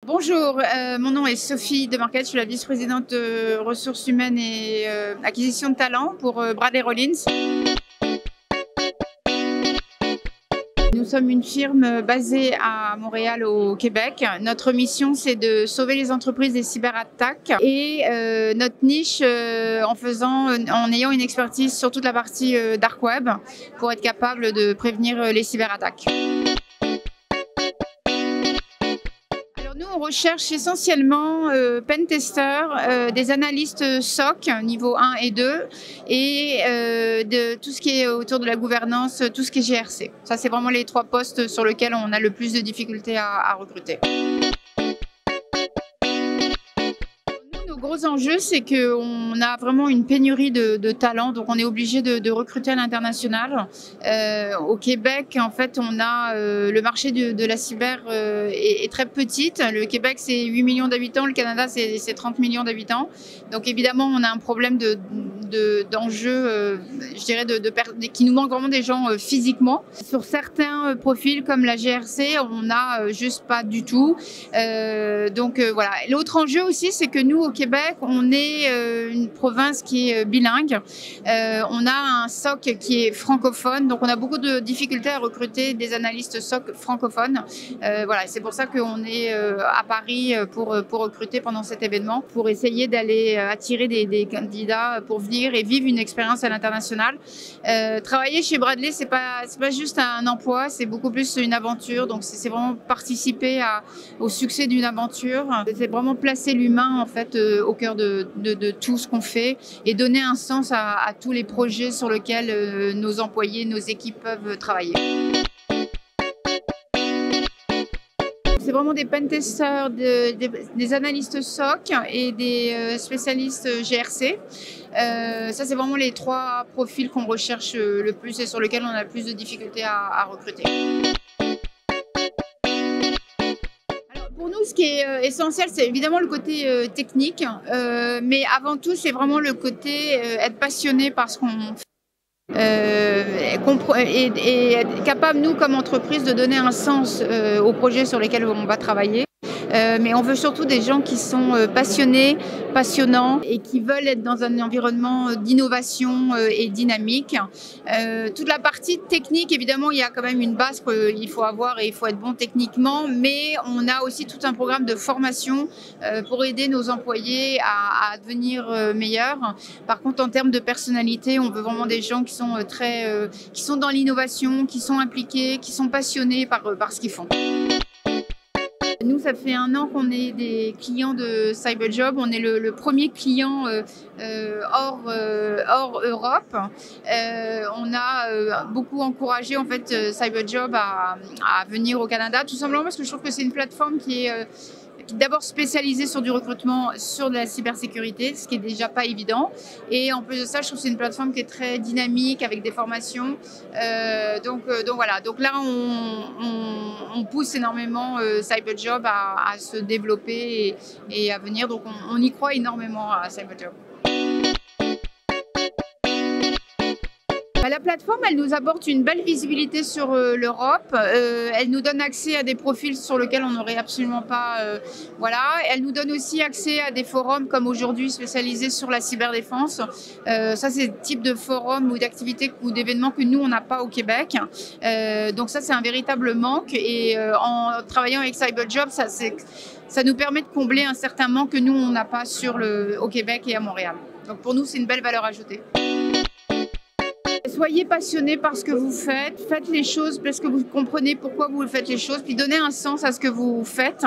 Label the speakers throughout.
Speaker 1: Bonjour, mon nom est Sophie Demarquette, je suis la vice-présidente de ressources humaines et acquisition de talents pour Bradley Rollins. Nous sommes une firme basée à Montréal au Québec. Notre mission, c'est de sauver les entreprises des cyberattaques et notre niche en ayant une expertise sur toute la partie dark web pour être capable de prévenir les cyberattaques. Nous, on recherche essentiellement pen-testeurs, des analystes SOC niveau 1 et 2 et de tout ce qui est autour de la gouvernance, tout ce qui est GRC. Ça, c'est vraiment les trois postes sur lesquels on a le plus de difficultés à recruter. Nos gros enjeux, c'est qu'on a vraiment une pénurie de talents, donc on est obligé de recruter à l'international. Au Québec, en fait, on a le marché de la cyber est très petite. Le Québec, c'est 8 millions d'habitants, le Canada, c'est 30 millions d'habitants. Donc évidemment, on a un problème d'enjeux, je dirais, qui nous manque vraiment des gens physiquement. Sur certains profils comme la GRC, on n'a juste pas du tout. Voilà. L'autre enjeu aussi, c'est que nous, au Québec, on est une province qui est bilingue. On a un SOC qui est francophone, donc on a beaucoup de difficultés à recruter des analystes SOC francophones. Voilà, c'est pour ça qu'on est à Paris pour recruter pendant cet événement, pour essayer d'aller attirer des candidats pour venir et vivre une expérience à l'international. Travailler chez Bradley, c'est pas juste un emploi, c'est beaucoup plus une aventure. Donc c'est vraiment participer au succès d'une aventure. C'est vraiment placer l'humain en fait au cœur de tout ce qu'on fait et donner un sens à tous les projets sur lesquels nos employés, nos équipes peuvent travailler. C'est vraiment des pentesters, des analystes SOC et des spécialistes GRC. Ça, c'est vraiment les trois profils qu'on recherche le plus et sur lesquels on a le plus de difficultés à recruter. Pour nous, ce qui est essentiel, c'est évidemment le côté technique, mais avant tout, c'est vraiment le côté être passionné par ce qu'on fait. Et être capable, nous, comme entreprise, de donner un sens aux projets sur lesquels on va travailler. Mais on veut surtout des gens qui sont passionnés, passionnants et qui veulent être dans un environnement d'innovation et dynamique. Toute la partie technique, évidemment, il y a quand même une base qu'il faut avoir et il faut être bon techniquement, mais on a aussi tout un programme de formation pour aider nos employés à devenir meilleurs. Par contre, en termes de personnalité, on veut vraiment des gens qui sont qui sont dans l'innovation, qui sont impliqués, qui sont passionnés par ce qu'ils font. Nous, ça fait 1 an qu'on est des clients de Cyberjob. On est le premier client hors Europe. On a beaucoup encouragé en fait Cyberjob à venir au Canada, tout simplement parce que je trouve que c'est une plateforme qui est d'abord spécialisée sur du recrutement, sur de la cybersécurité, ce qui est déjà pas évident. Et en plus de ça, je trouve que c'est une plateforme qui est très dynamique avec des formations. Donc voilà. Donc là, on pousse énormément Cyberjob à se développer et à venir. Donc on y croit énormément à Cyberjob. La plateforme, elle nous apporte une belle visibilité sur l'Europe. Elle nous donne accès à des profils sur lesquels on n'aurait absolument pas. Voilà. Elle nous donne aussi accès à des forums comme aujourd'hui spécialisés sur la cyberdéfense. Ça, c'est le type de forum ou d'activités ou d'événements que nous, on n'a pas au Québec. Donc ça, c'est un véritable manque. Et en travaillant avec Cyberjob, ça nous permet de combler un certain manque que nous, on n'a pas au Québec et à Montréal. Donc pour nous, c'est une belle valeur ajoutée. Soyez passionné par ce que vous faites, faites les choses parce que vous comprenez pourquoi vous faites les choses, puis donnez un sens à ce que vous faites.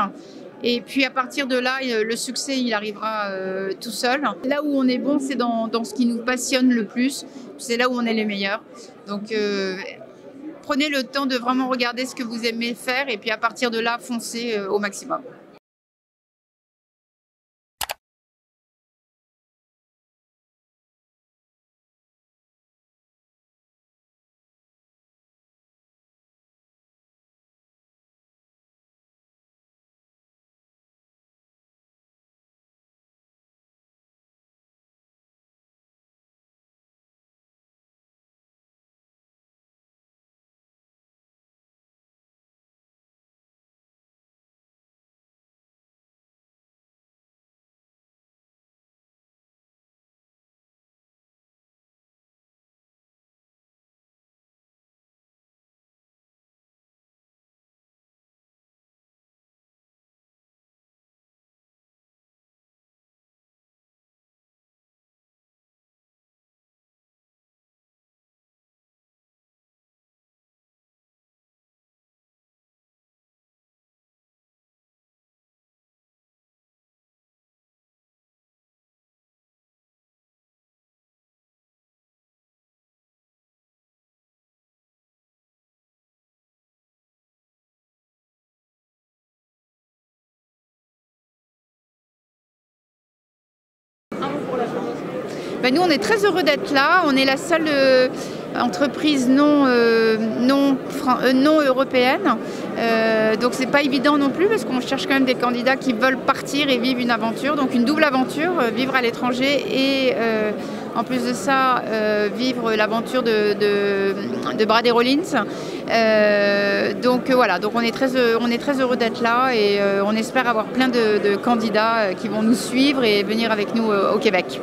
Speaker 1: Et puis à partir de là, le succès, il arrivera tout seul. Là où on est bon, c'est dans ce qui nous passionne le plus. C'est là où on est les meilleurs. Donc prenez le temps de vraiment regarder ce que vous aimez faire et puis à partir de là, foncez au maximum. Ben, nous, on est très heureux d'être là. On est la seule entreprise non européenne. Donc c'est pas évident non plus parce qu'on cherche quand même des candidats qui veulent partir et vivre une aventure. Donc une double aventure, vivre à l'étranger et en plus de ça, vivre l'aventure de Brad et Rollins. Donc voilà, donc on est très heureux d'être là et on espère avoir plein de candidats qui vont nous suivre et venir avec nous au Québec.